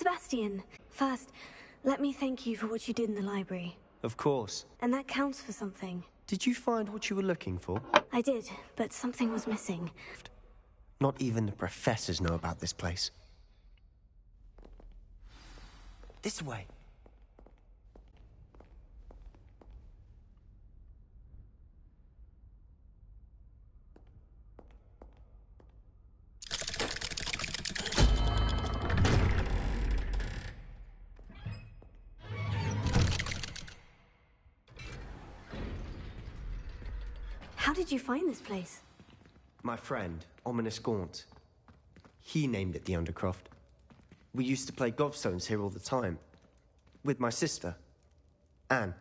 Sebastian, first, let me thank you for what you did in the library. Of course. And that counts for something. Did you find what you were looking for? I did, but something was missing. Not even the professors know about this place. This way. How did you find this place? My friend, Ominous Gaunt. He named it the Undercroft. We used to play gobstones here all the time. With my sister, Anne.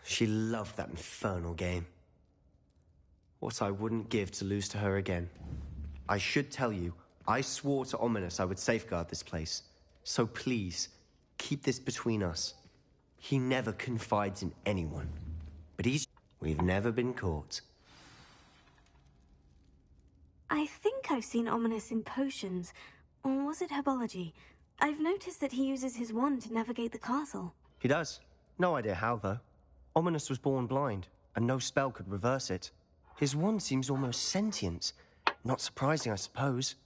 She loved that infernal game. What I wouldn't give to lose to her again. I should tell you, I swore to Ominous I would safeguard this place. So please, keep this between us. He never confides in anyone. But we've never been caught. I think I've seen Ominous in potions. Or was it herbology? I've noticed that he uses his wand to navigate the castle. He does. No idea how, though. Ominous was born blind, and no spell could reverse it. His wand seems almost sentient. Not surprising, I suppose.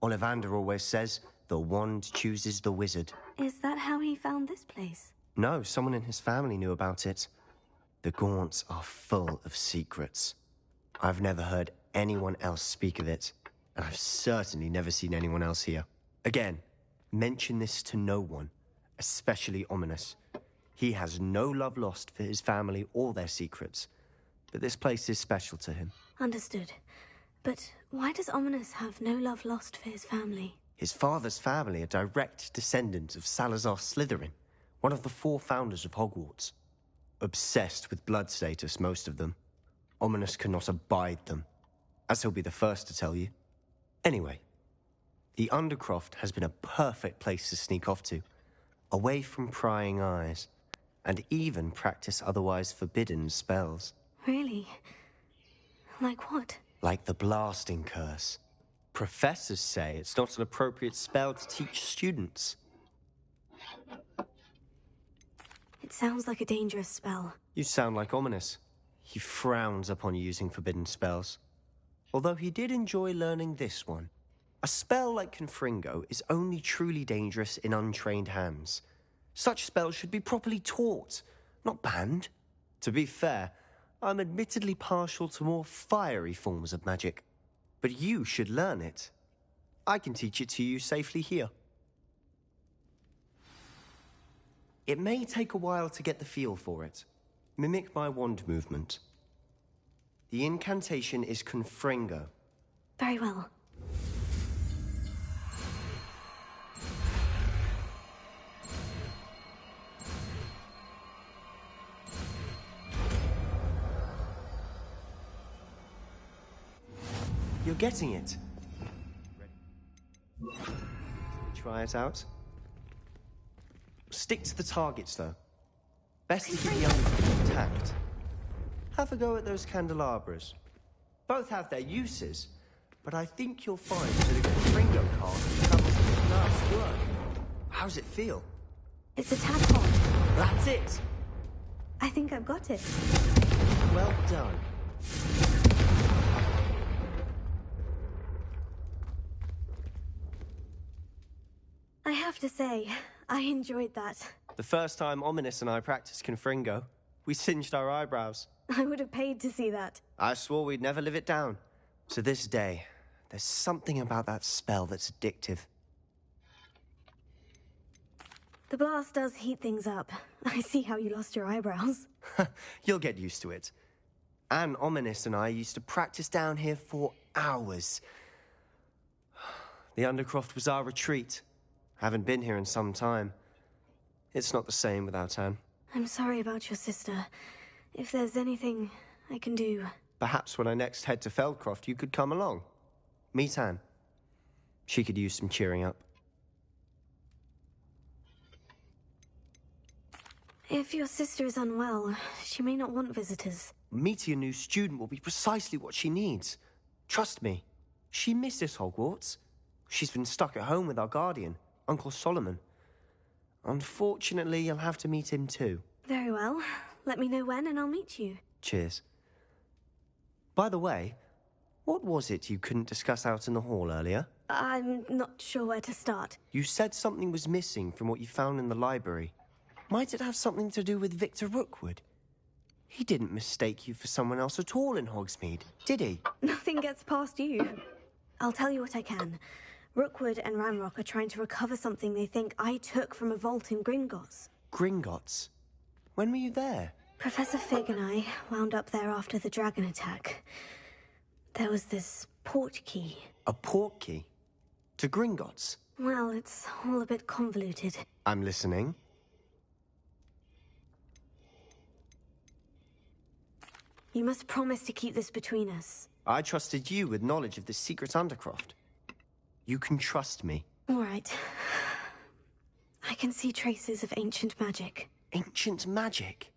Ollivander always says, the wand chooses the wizard. Is that how he found this place? No, someone in his family knew about it. The Gaunts are full of secrets. I've never heard anyone else speak of it, and I've certainly never seen anyone else here. Again, mention this to no one, especially Ominous. He has no love lost for his family or their secrets, but this place is special to him. Understood. But why does Ominous have no love lost for his family? His father's family are direct descendants of Salazar Slytherin, one of the 4 founders of Hogwarts. Obsessed with blood status, most of them. Ominous cannot abide them, as he'll be the first to tell you. Anyway, the Undercroft has been a perfect place to sneak off to, away from prying eyes, and even practice otherwise forbidden spells. Really? Like what? Like the blasting curse. Professors say it's not an appropriate spell to teach students. It sounds like a dangerous spell. You sound like Ominous. He frowns upon using forbidden spells. Although he did enjoy learning this one. A spell like Confringo is only truly dangerous in untrained hands. Such spells should be properly taught, not banned. To be fair, I'm admittedly partial to more fiery forms of magic. But you should learn it. I can teach it to you safely here. It may take a while to get the feel for it. Mimic my wand movement. The incantation is Confringo. Very well. You're getting it. Try it out. Stick to the targets, though. Best to keep the Undercroft intact. Have a go at those candelabras. Both have their uses, but I think you'll find that a Confringo card travels to the last word. How's it feel? It's a tad hot. That's it! I think I've got it. Well done. I have to say, I enjoyed that. The first time Ominous and I practiced Confringo, we singed our eyebrows. I would have paid to see that. I swore we'd never live it down. To this day, there's something about that spell that's addictive. The blast does heat things up. I see how you lost your eyebrows. You'll get used to it. Anne, Ominous and I used to practice down here for hours. The Undercroft was our retreat. Haven't been here in some time. It's not the same without Anne. I'm sorry about your sister. If there's anything I can do... Perhaps when I next head to Feldcroft, you could come along. Meet Anne. She could use some cheering up. If your sister is unwell, she may not want visitors. Meeting a new student will be precisely what she needs. Trust me. She misses Hogwarts. She's been stuck at home with our guardian, Uncle Solomon. Unfortunately, you'll have to meet him too. Very well. Let me know when and I'll meet you. Cheers. By the way, what was it you couldn't discuss out in the hall earlier? I'm not sure where to start. You said something was missing from what you found in the library. Might it have something to do with Victor Rookwood? He didn't mistake you for someone else at all in Hogsmeade, did he? Nothing gets past you. I'll tell you what I can. Rookwood and Ranrock are trying to recover something they think I took from a vault in Gringotts. Gringotts? When were you there? Professor Fig and I wound up there after the dragon attack. There was this port key. A port key? To Gringotts? Well, it's all a bit convoluted. I'm listening. You must promise to keep this between us. I trusted you with knowledge of the secret Undercroft. You can trust me. All right. I can see traces of ancient magic. Ancient magic?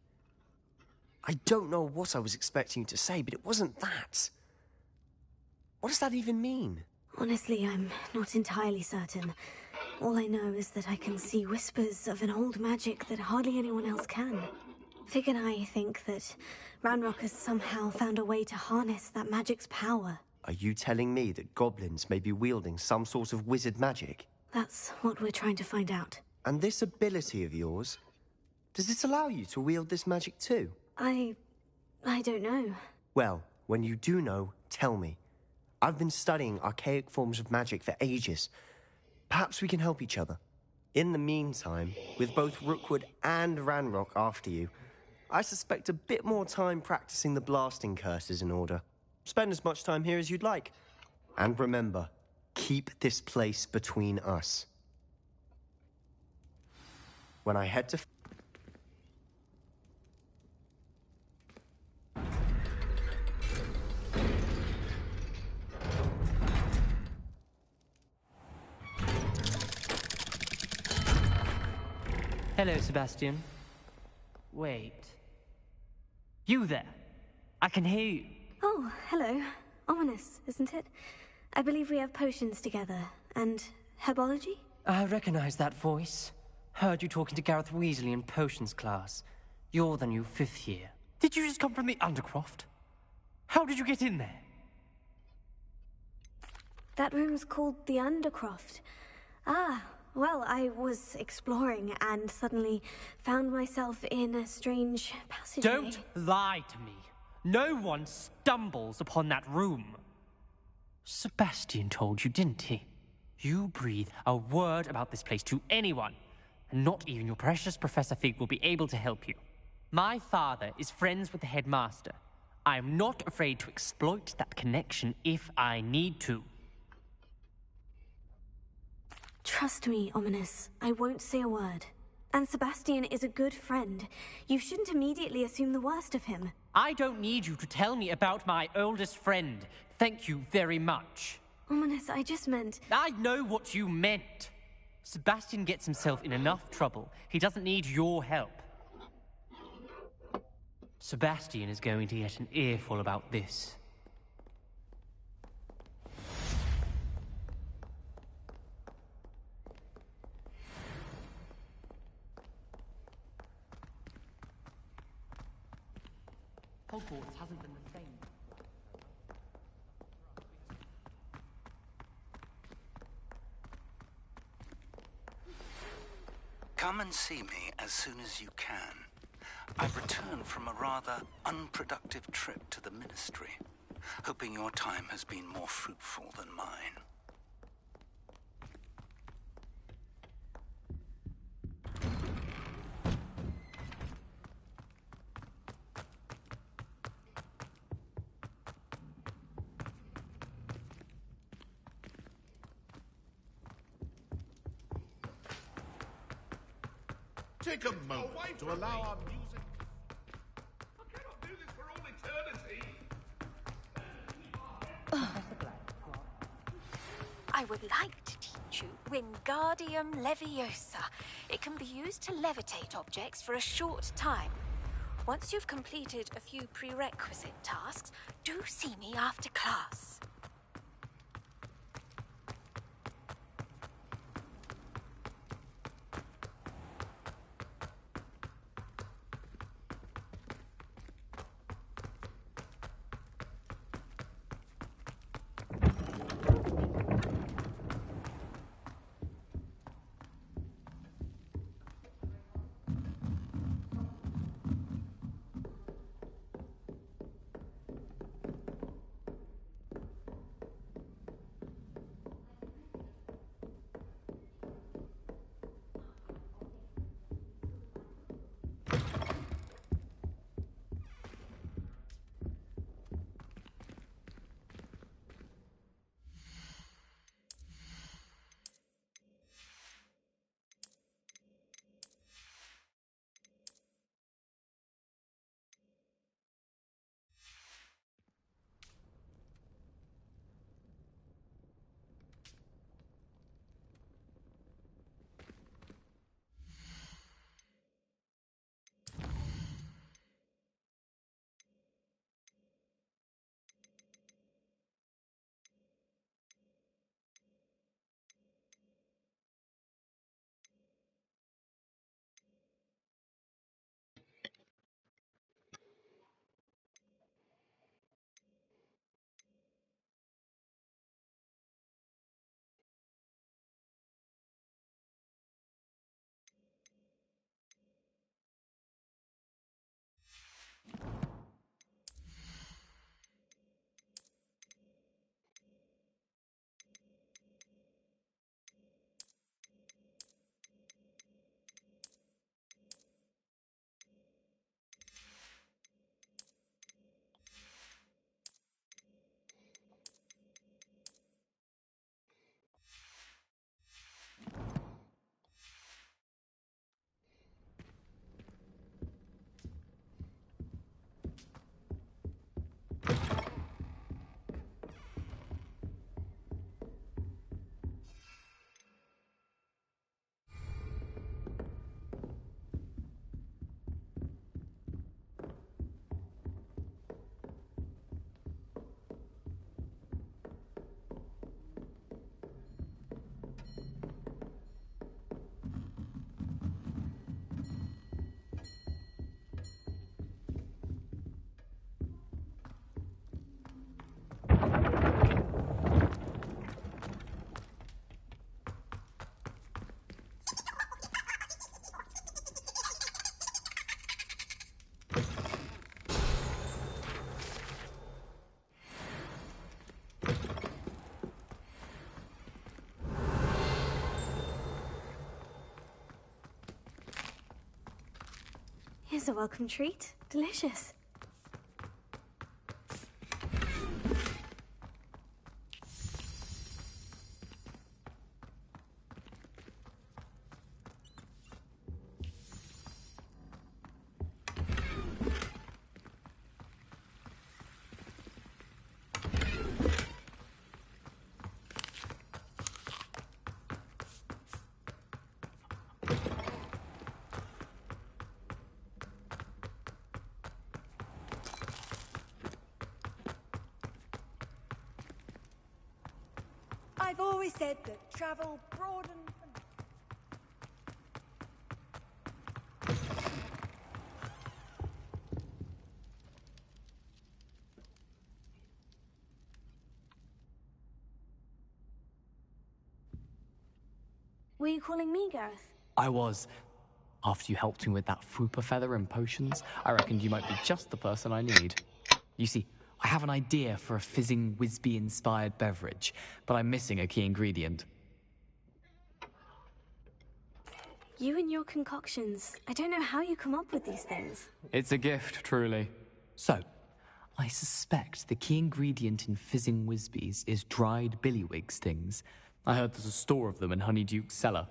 I don't know what I was expecting you to say, but it wasn't that. What does that even mean? Honestly, I'm not entirely certain. All I know is that I can see whispers of an old magic that hardly anyone else can. Fig and I think that Ranrock has somehow found a way to harness that magic's power. Are you telling me that goblins may be wielding some sort of wizard magic? That's what we're trying to find out. And this ability of yours, does it allow you to wield this magic too? I don't know. Well, when you do know, tell me. I've been studying archaic forms of magic for ages. Perhaps we can help each other. In the meantime, with both Rookwood and Ranrock after you, I suspect a bit more time practicing the blasting curse is in order. Spend as much time here as you'd like. And remember, keep this place between us. When I head to... Hello, Sebastian. Wait. You there? I can hear you. Oh, hello. Ominous, isn't it? I believe we have potions together. And herbology? I recognize that voice. Heard you talking to Gareth Weasley in potions class. You're the new 5th year. Did you just come from the Undercroft? How did you get in there? That room's called the Undercroft. Ah, well, I was exploring and suddenly found myself in a strange passageway. Don't lie to me. No one stumbles upon that room. Sebastian told you, didn't he? You breathe a word about this place to anyone, and not even your precious Professor Fig will be able to help you. My father is friends with the headmaster. I am not afraid to exploit that connection if I need to. Trust me, Ominous. I won't say a word. And Sebastian is a good friend. You shouldn't immediately assume the worst of him. I don't need you to tell me about my oldest friend. Thank you very much. Ominous, I just meant... I know what you meant. Sebastian gets himself in enough trouble. He doesn't need your help. Sebastian is going to get an earful about this. Hogwarts hasn't been the same. Come and see me as soon as you can. I've returned from a rather unproductive trip to the Ministry, hoping your time has been more fruitful than mine. Take a moment to allow our music... I cannot do this for all eternity! I would like to teach you Wingardium Leviosa. It can be used to levitate objects for a short time. Once you've completed a few prerequisite tasks, do see me after class. Here's a welcome treat. Delicious. I've always said that travel broadens. Were you calling me, Gareth? I was. After you helped me with that Fooper feather and potions, I reckoned you might be just the person I need. You see, I have an idea for a fizzing Whizbee-inspired beverage, but I'm missing a key ingredient. You and your concoctions. I don't know how you come up with these things. It's a gift, truly. So, I suspect the key ingredient in fizzing Whizbees is dried billywig stings. I heard there's a store of them in Honeyduke's cellar.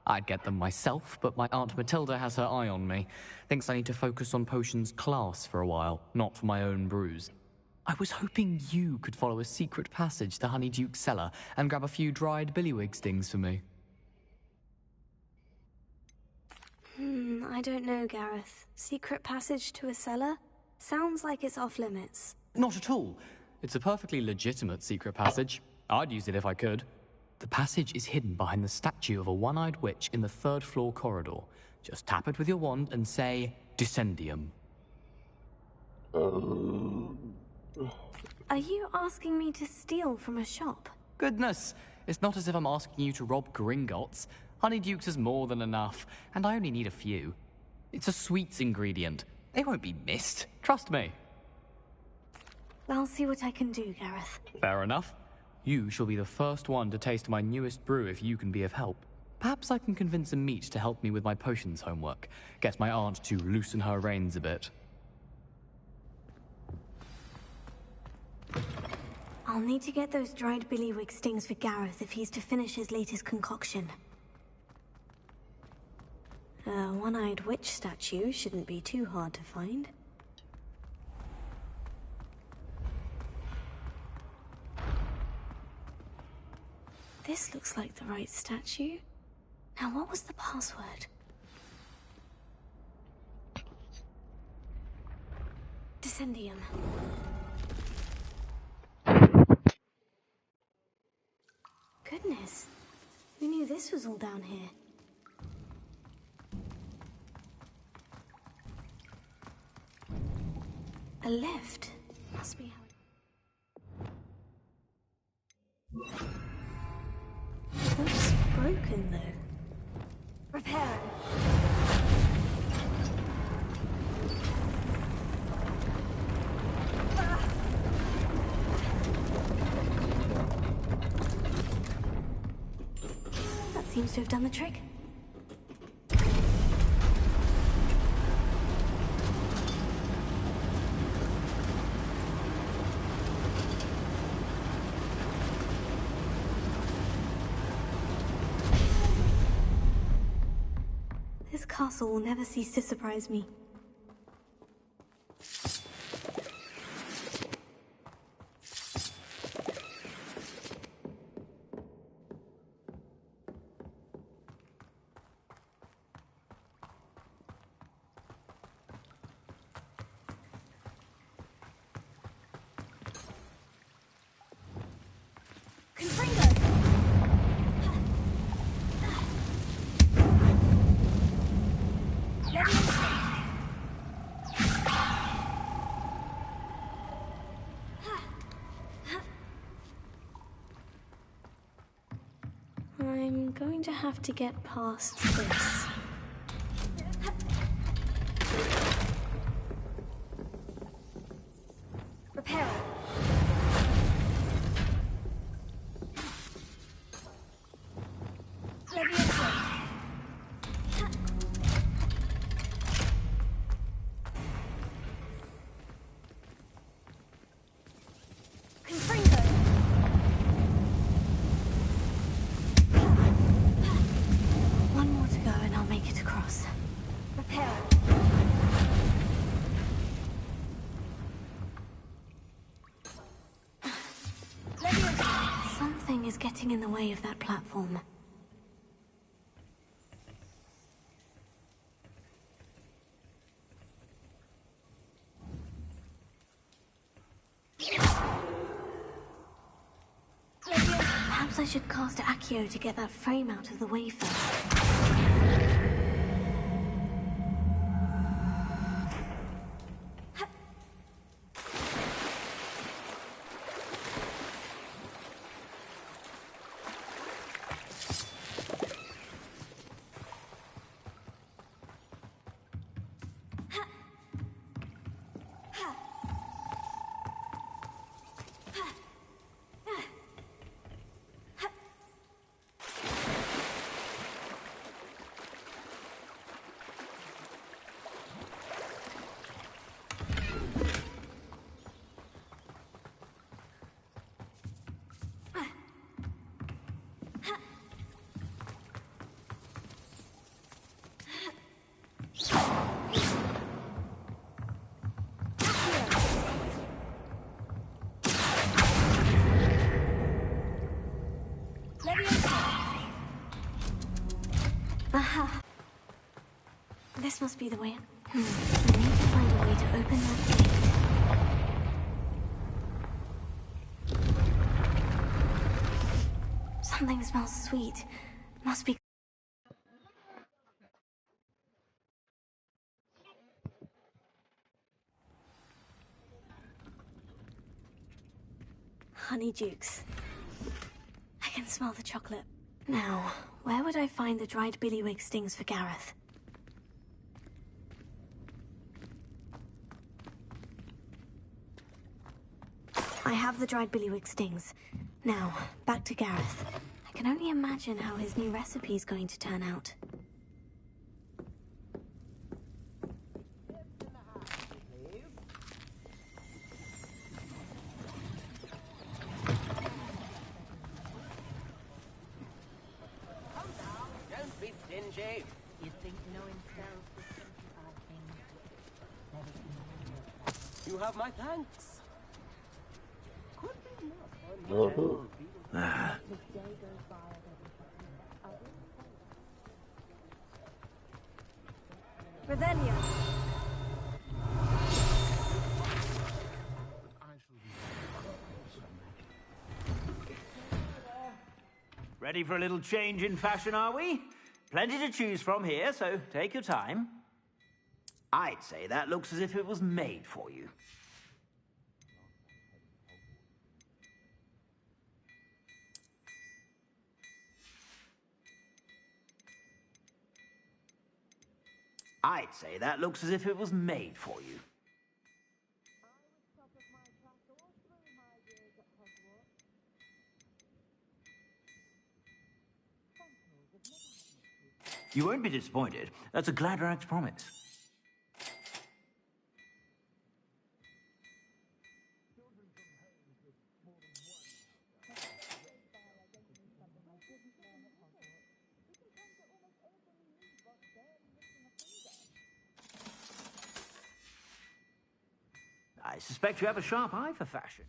I'd get them myself, but my Aunt Matilda has her eye on me. Thinks I need to focus on potions class for a while, not for my own brews. I was hoping you could follow a secret passage to Honeyduke's cellar and grab a few dried billywig stings for me. I don't know, Gareth. Secret passage to a cellar? Sounds like it's off limits. Not at all. It's a perfectly legitimate secret passage. I'd use it if I could. The passage is hidden behind the statue of a one-eyed witch in the third-floor corridor. Just tap it with your wand and say, Descendium. Are you asking me to steal from a shop? Goodness, it's not as if I'm asking you to rob Gringotts. Honeydukes is more than enough, and I only need a few. It's a sweets ingredient. They won't be missed. Trust me. I'll see what I can do, Gareth. Fair enough. You shall be the first one to taste my newest brew if you can be of help. Perhaps I can convince a meat to help me with my potions homework. Get my aunt to loosen her reins a bit. I'll need to get those dried billywig stings for Gareth if he's to finish his latest concoction. A one-eyed witch statue shouldn't be too hard to find. This looks like the right statue. Now, what was the password? Descendium. Goodness. Who knew this was all down here? A lift. Must be how it... Looks broken, though. Repair it. That seems to have done the trick. This castle will never cease to surprise me. I'm going to have to get past this. Repair it. is getting in the way of that platform. Perhaps I should cast Accio to get that frame out of the way first. Aha! This must be the way. I need to find a way to open that gate. Something smells sweet. Must be. Honeydukes. I can smell the chocolate. Now, where would I find the dried billywig stings for Gareth? I have the dried billywig stings. Now, back to Gareth. I can only imagine how his new recipe is going to turn out. You'd think knowing spells would simplify things. Never seen. You have my thanks. Could be Ah. Revelio. Ready for a little change in fashion, are we? Plenty to choose from here, so take your time. I'd say that looks as if it was made for you. I'd say that looks as if it was made for you. You won't be disappointed. That's a Gladrax promise. I suspect you have a sharp eye for fashion.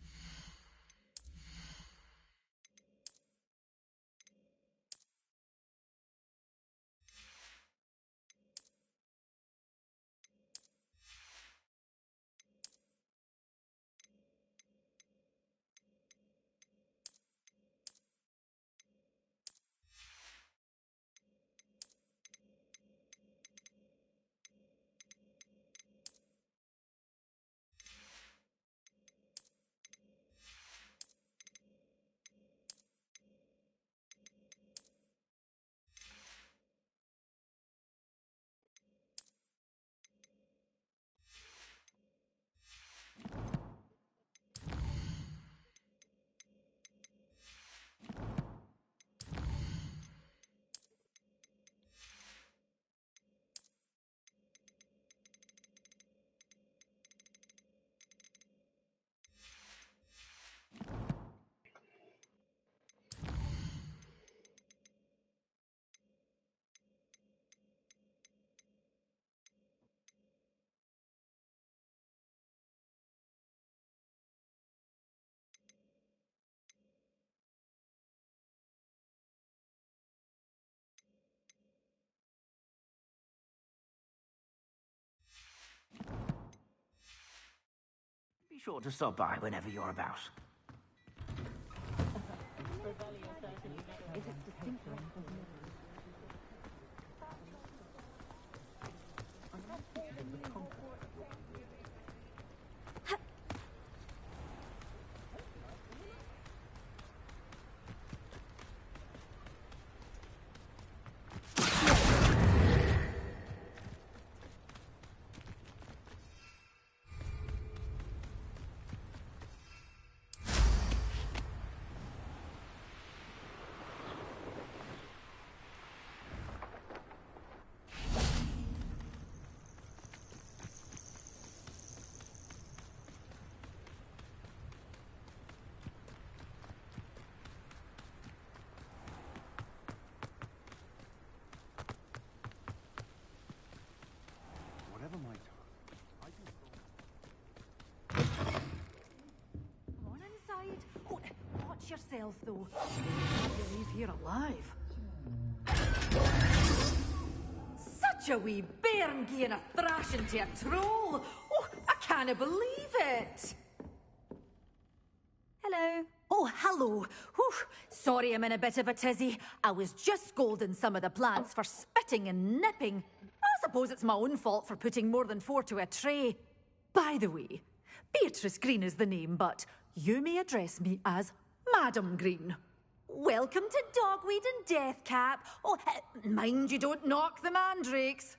sure to stop by whenever you're about. Whatever my Come on inside. Oh, watch yourself, though. I can't believe you're alive. Such a wee bairn giving a thrashing to a troll. Oh, I can't believe it. Hello. Oh, hello. Whew. Sorry I'm in a bit of a tizzy. I was just scolding some of the plants for spitting and nipping. I suppose it's my own fault for putting more than 4 to a tray. By the way, Beatrice Green is the name, but you may address me as Madam Green. Welcome to Dogweed and Deathcap. Oh, mind you don't knock the mandrakes.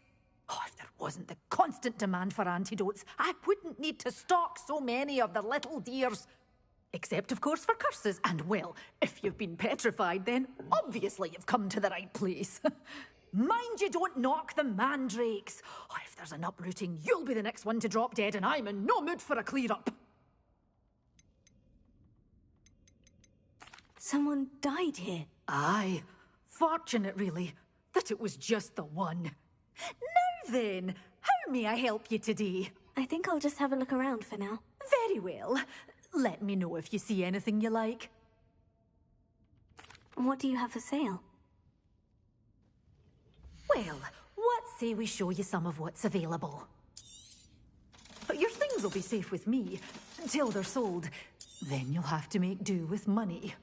Oh, if there wasn't the constant demand for antidotes, I wouldn't need to stock so many of the little dears. Except, of course, for curses. And, well, if you've been petrified, then obviously you've come to the right place. Mind you don't knock the mandrakes. Oh, if there's an uprooting, you'll be the next one to drop dead, and I'm in no mood for a clear-up. Someone died here. Aye. Fortunate, really, that it was just the one. Now then, how may I help you today? I think I'll just have a look around for now. Very well. Let me know if you see anything you like. What do you have for sale? Well, what say we show you some of what's available? But your things will be safe with me until they're sold. Then you'll have to make do with money.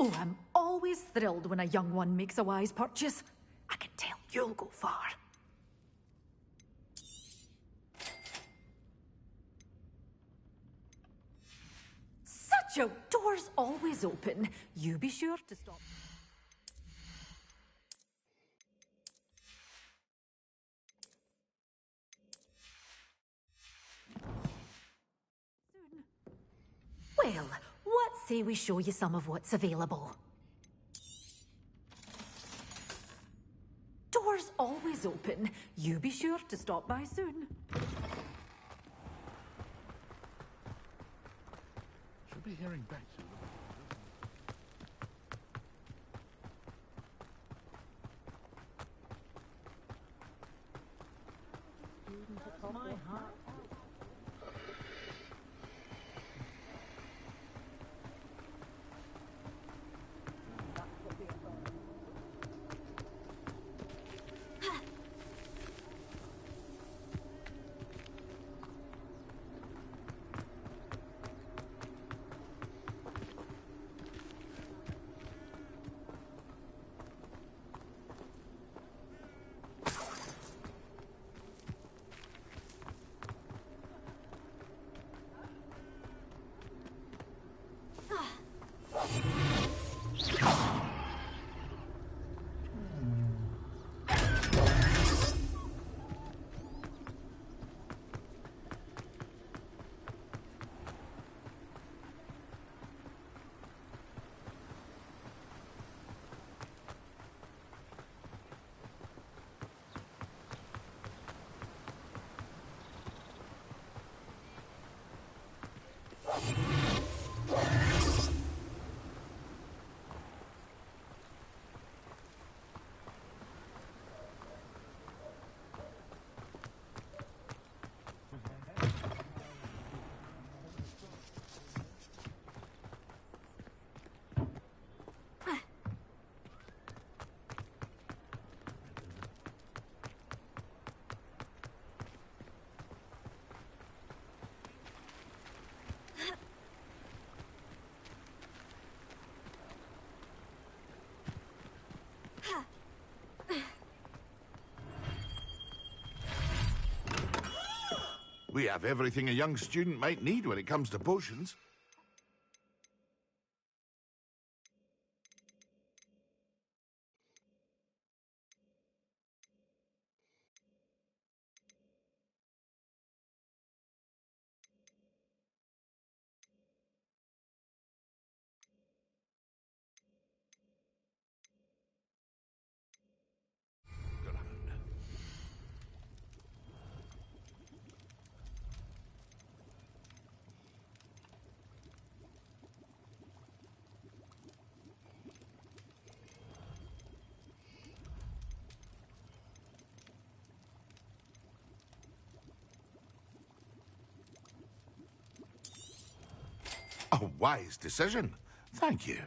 Oh, I'm always thrilled when a young one makes a wise purchase. I can tell you'll go far. Such a door's always open. You be sure to stop. Soon. Well, what say we show you some of what's available? Door's always open. You be sure to stop by soon. Should be hearing back soon. My heart. We have everything a young student might need when it comes to potions. A wise decision. Thank you.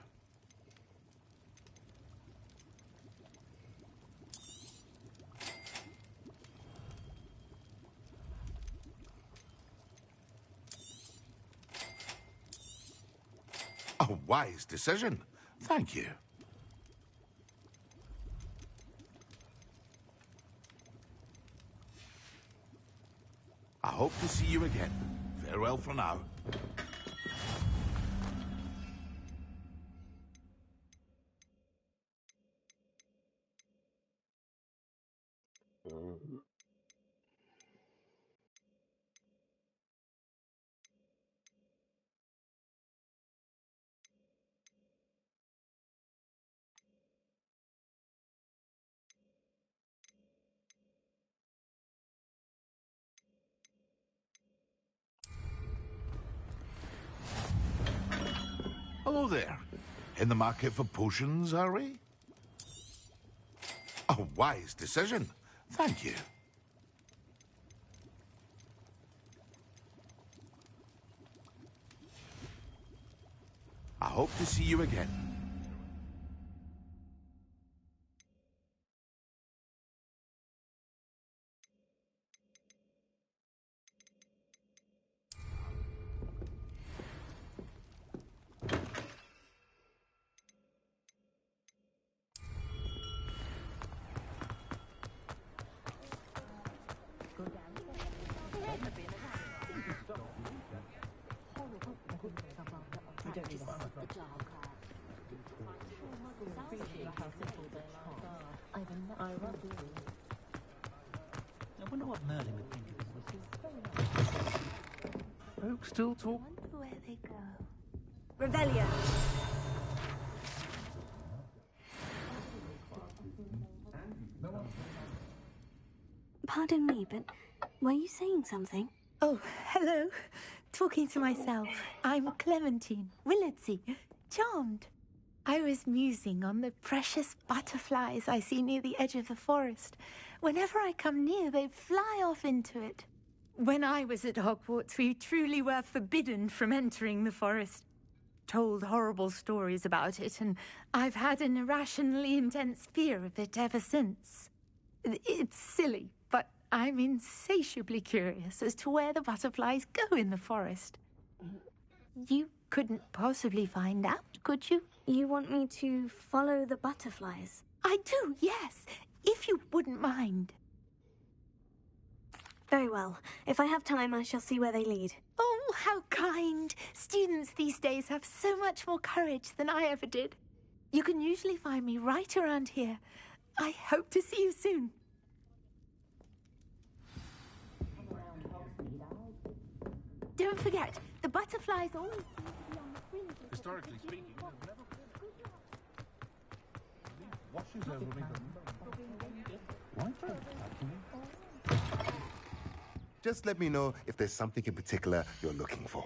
A wise decision. Thank you. I hope to see you again. Farewell for now. Hello there. In the market for potions, are we? A wise decision. Thank you. I hope to see you again. I wonder what Merlin would think of this. Folks still talk. I wonder where they go. Revelio. Pardon me, but were you saying something? Oh, hello. Talking to myself. I'm Clementine Willardsey. Charmed. I was musing on the precious butterflies I see near the edge of the forest. Whenever I come near, they fly off into it. When I was at Hogwarts, we truly were forbidden from entering the forest. Told horrible stories about it, and I've had an irrationally intense fear of it ever since. It's silly, but I'm insatiably curious as to where the butterflies go in the forest. You couldn't possibly find out, could you? You want me to follow the butterflies? I do, yes, if you wouldn't mind. Very well. If I have time, I shall see where they lead. Oh, how kind. Students these days have so much more courage than I ever did. You can usually find me right around here. I hope to see you soon. Don't forget, the butterflies always seem to be on the fringe. Historically speaking, there's never washes over me. Just let me know if there's something in particular you're looking for.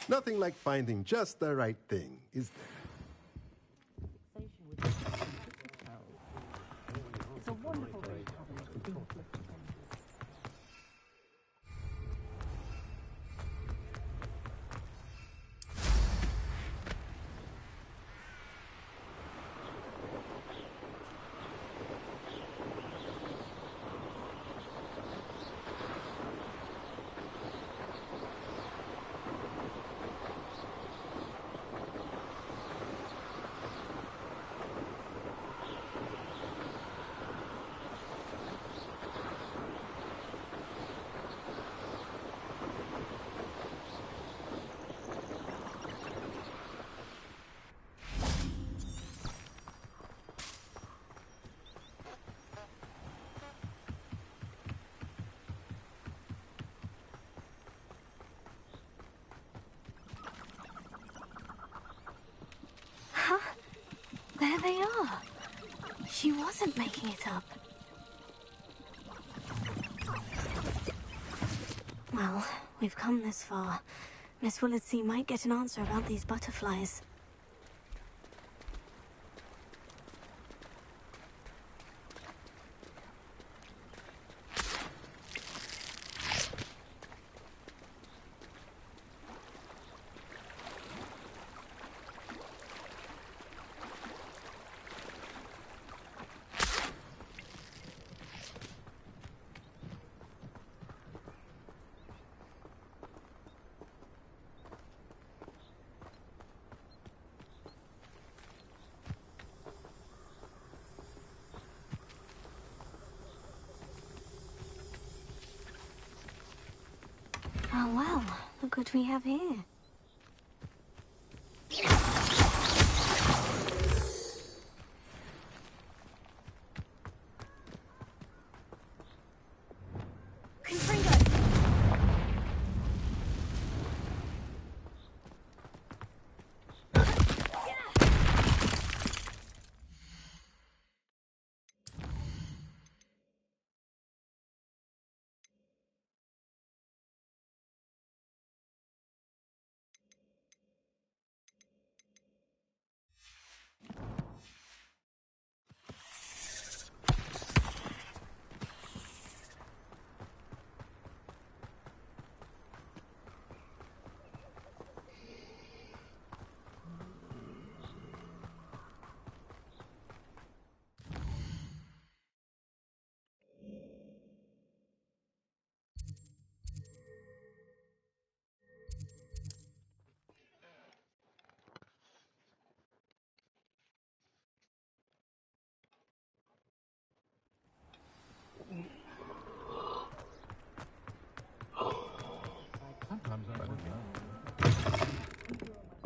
Nothing like finding just the right thing. is there? It's a wonderful way to There they are. She wasn't making it up. Well, we've come this far. Miss Willardsea might get an answer about these butterflies. Oh well, look what we have here.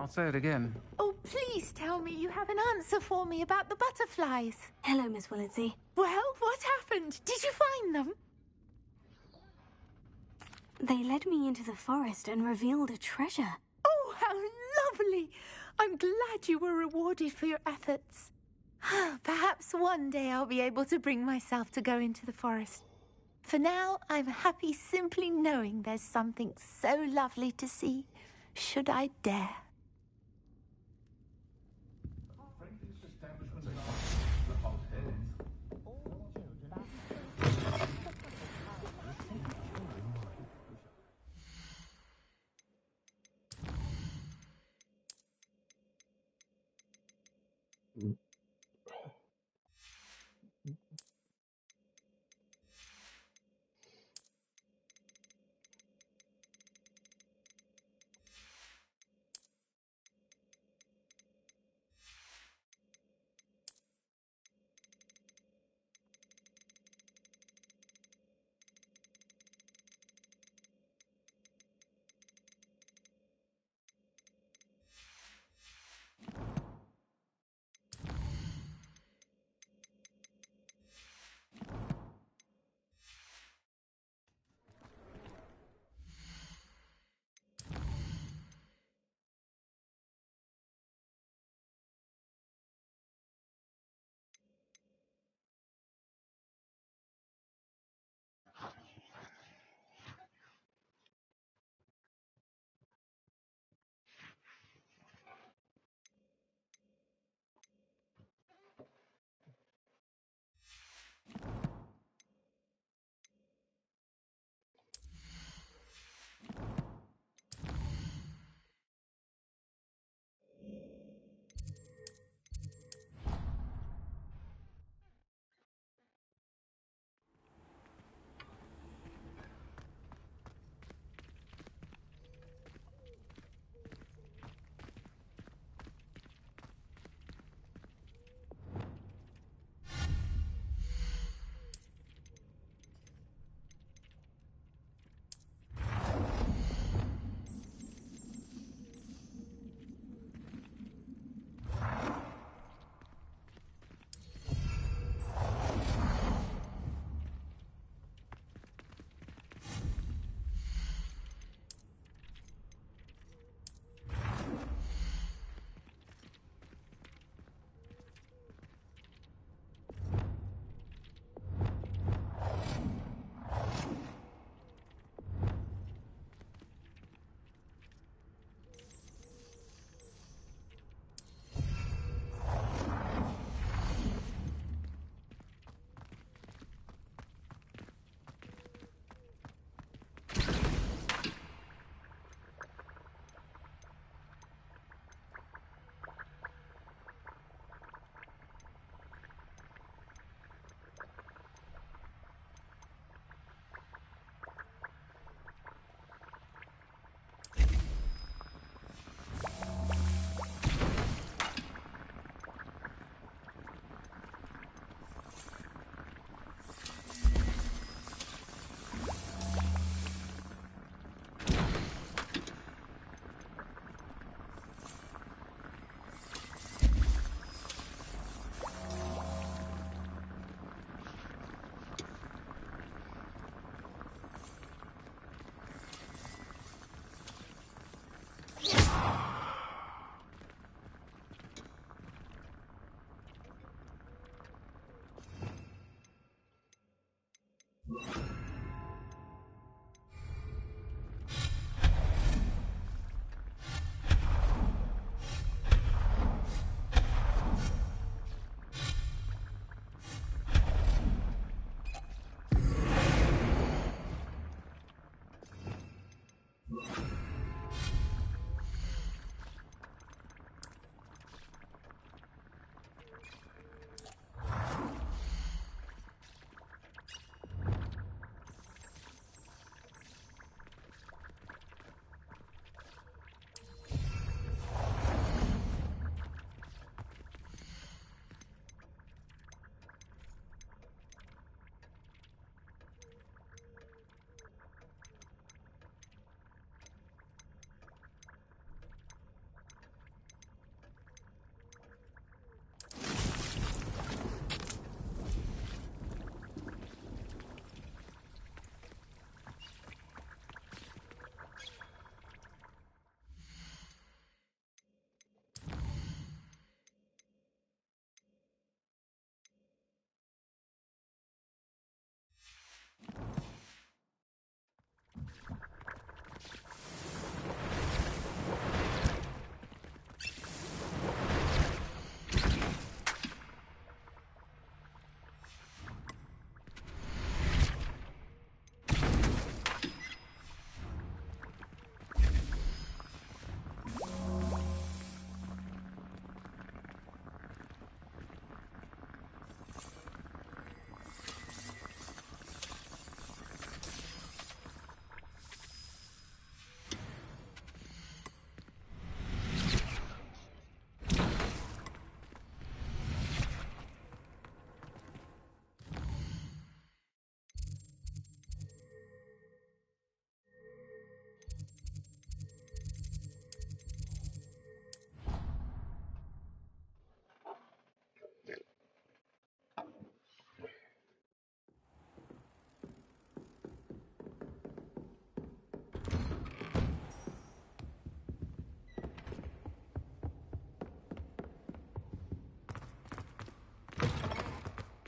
I'll say it again. Oh, please tell me you have an answer for me about the butterflies. Hello, Miss Willardsea. Well, what happened? Did you find them? They led me into the forest and revealed a treasure. Oh, how lovely! I'm glad you were rewarded for your efforts. Perhaps one day I'll be able to bring myself to go into the forest. For now, I'm happy simply knowing there's something so lovely to see, should I dare.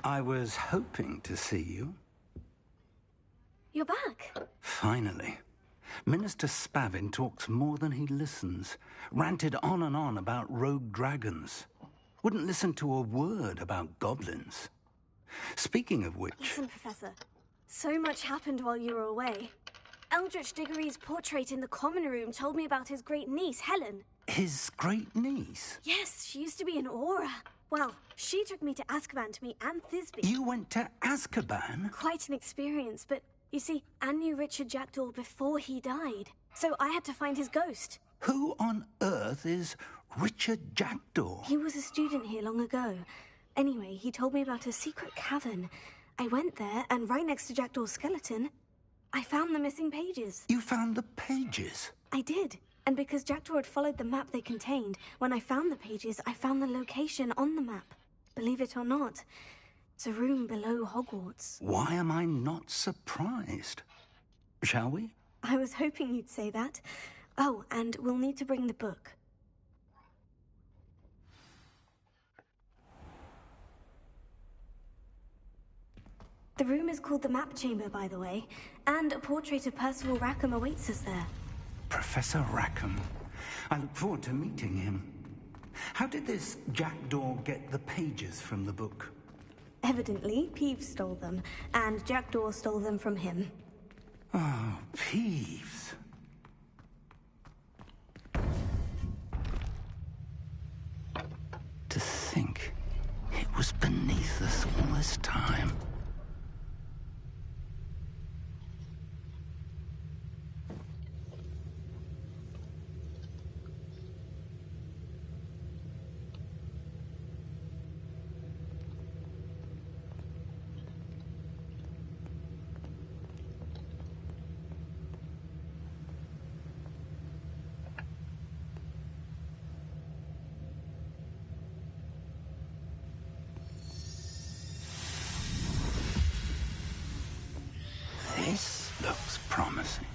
I was hoping to see you. You're back. Finally. Minister Spavin talks more than he listens. Ranted on and on about rogue dragons. Wouldn't listen to a word about goblins. Speaking of which... Listen, Professor. So much happened while you were away. Eldritch Diggory's portrait in the common room told me about his great niece, Helen. His great niece? Yes, she used to be an Aura. Well, she took me to Azkaban to meet Anne Thisbe. You went to Azkaban? Quite an experience, but you see, Anne knew Richard Jackdaw before he died. So I had to find his ghost. Who on earth is Richard Jackdaw? He was a student here long ago. Anyway, he told me about a secret cavern. I went there, and right next to Jackdaw's skeleton, I found the missing pages. You found the pages? I did. And because Jackdaw had followed the map they contained, when I found the pages, I found the location on the map. Believe it or not, it's a room below Hogwarts. Why am I not surprised? Shall we? I was hoping you'd say that. Oh, and we'll need to bring the book. The room is called the Map Chamber, by the way, and a portrait of Percival Rackham awaits us there. Professor Rackham. I look forward to meeting him. How did this Jackdaw get the pages from the book? Evidently, Peeves stole them, and Jackdaw stole them from him. Oh, Peeves. To think it was beneath us all this time. This looks promising.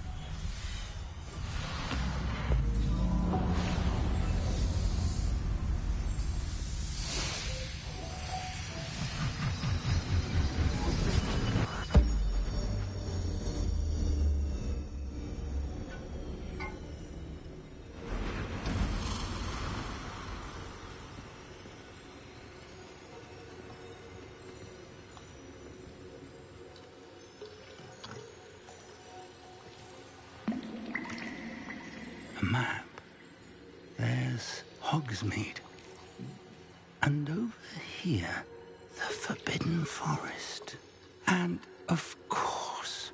A map. There's Hogsmeade. And over here, the Forbidden Forest. And, of course,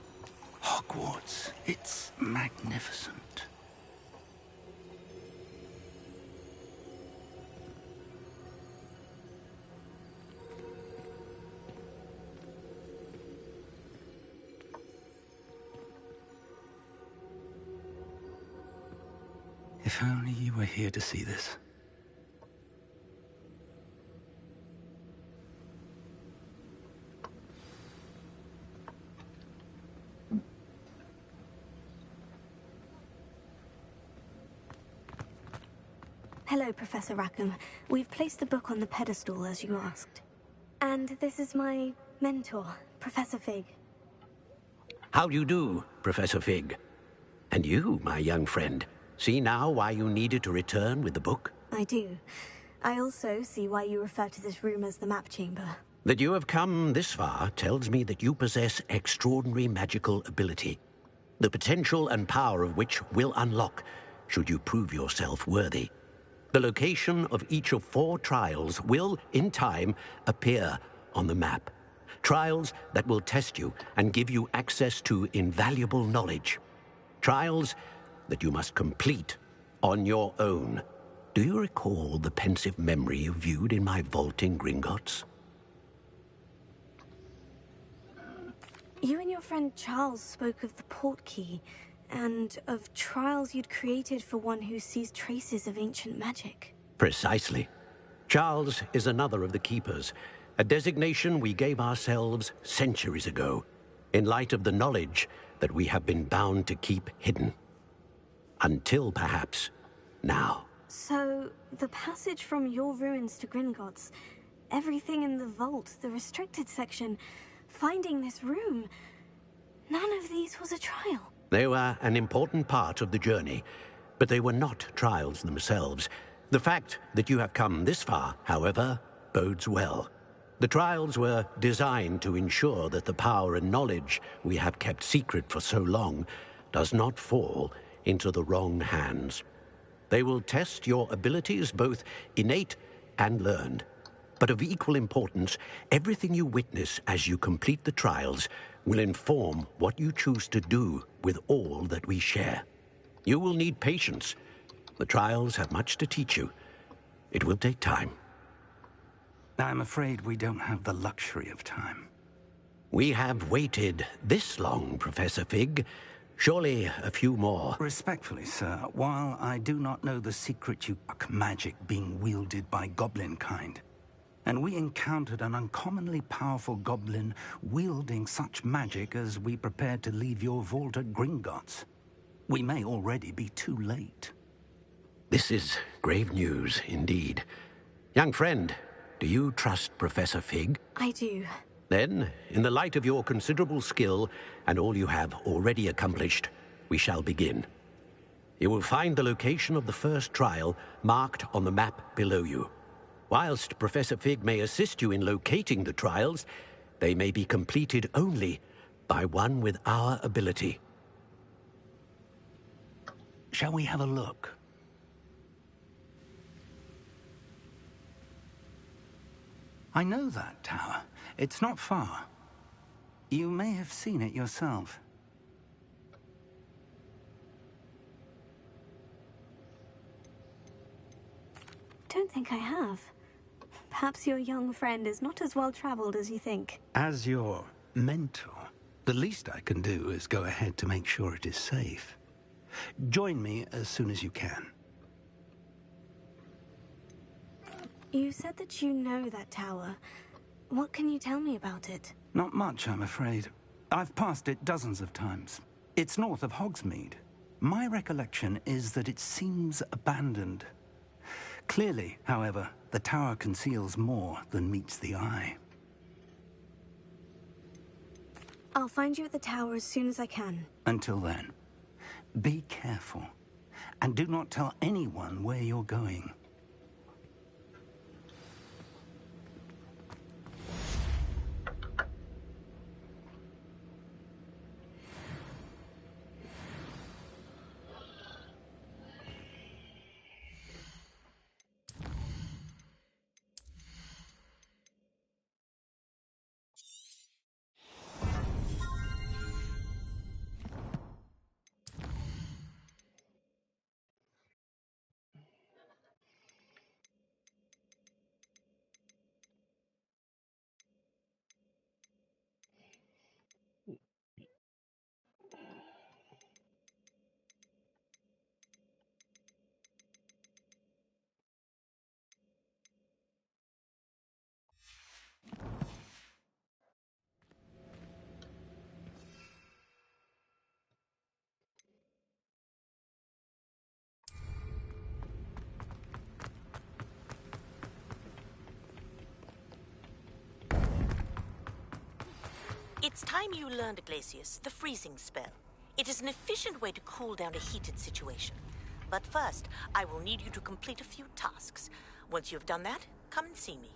Hogwarts. It's magnificent. If only you were here to see this. Hello, Professor Rackham. We've placed the book on the pedestal, as you asked. And this is my mentor, Professor Fig. How do you do, Professor Fig? And you, my young friend, see now why you needed to return with the book? I do. I also see why you refer to this room as the Map Chamber. That you have come this far tells me that you possess extraordinary magical ability, the potential and power of which will unlock should you prove yourself worthy. The location of each of 4 trials will, in time, appear on the map. Trials that will test you and give you access to invaluable knowledge. Trials that you must complete on your own. Do you recall the pensive memory you viewed in my vault in Gringotts? You and your friend Charles spoke of the portkey, and of trials you'd created for one who sees traces of ancient magic. Precisely. Charles is another of the Keepers, a designation we gave ourselves centuries ago, in light of the knowledge that we have been bound to keep hidden. Until, perhaps, now. So, the passage from your ruins to Gringotts, everything in the vault, the restricted section, finding this room. None of these was a trial. They were an important part of the journey, but they were not trials themselves. The fact that you have come this far, however, bodes well. The trials were designed to ensure that the power and knowledge we have kept secret for so long does not fall into the wrong hands. They will test your abilities, both innate and learned. But of equal importance, everything you witness as you complete the trials will inform what you choose to do with all that we share. You will need patience. The trials have much to teach you. It will take time. I'm afraid we don't have the luxury of time. We have waited this long, Professor Fig. Surely a few more. Respectfully, sir, while I do not know the secret magic being wielded by goblin kind, and we encountered an uncommonly powerful goblin wielding such magic as we prepared to leave your vault at Gringotts, we may already be too late. This is grave news indeed. Young friend, do you trust Professor Fig? I do. Then, in the light of your considerable skill and all you have already accomplished, we shall begin. You will find the location of the first trial marked on the map below you. Whilst Professor Fig may assist you in locating the trials, they may be completed only by one with our ability. Shall we have a look? I know that tower. It's not far. You may have seen it yourself. Don't think I have. Perhaps your young friend is not as well-traveled as you think. As your mentor, the least I can do is go ahead to make sure it is safe. Join me as soon as you can. You said that you know that tower. What can you tell me about it? Not much, I'm afraid. I've passed it dozens of times. It's north of Hogsmeade. My recollection is that it seems abandoned. Clearly, however, the tower conceals more than meets the eye. I'll find you at the tower as soon as I can. Until then, be careful, and do not tell anyone where you're going. It's time you learned, Glacius, the freezing spell. It is an efficient way to cool down a heated situation. But first, I will need you to complete a few tasks. Once you have done that, come and see me.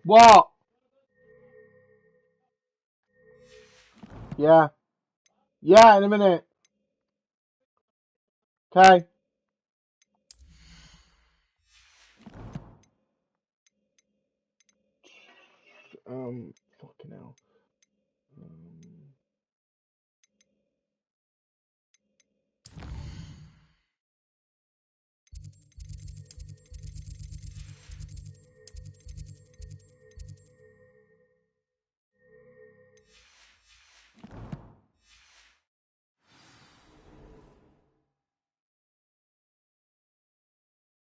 What? Yeah. Yeah, in a minute. Okay. Fucking hell.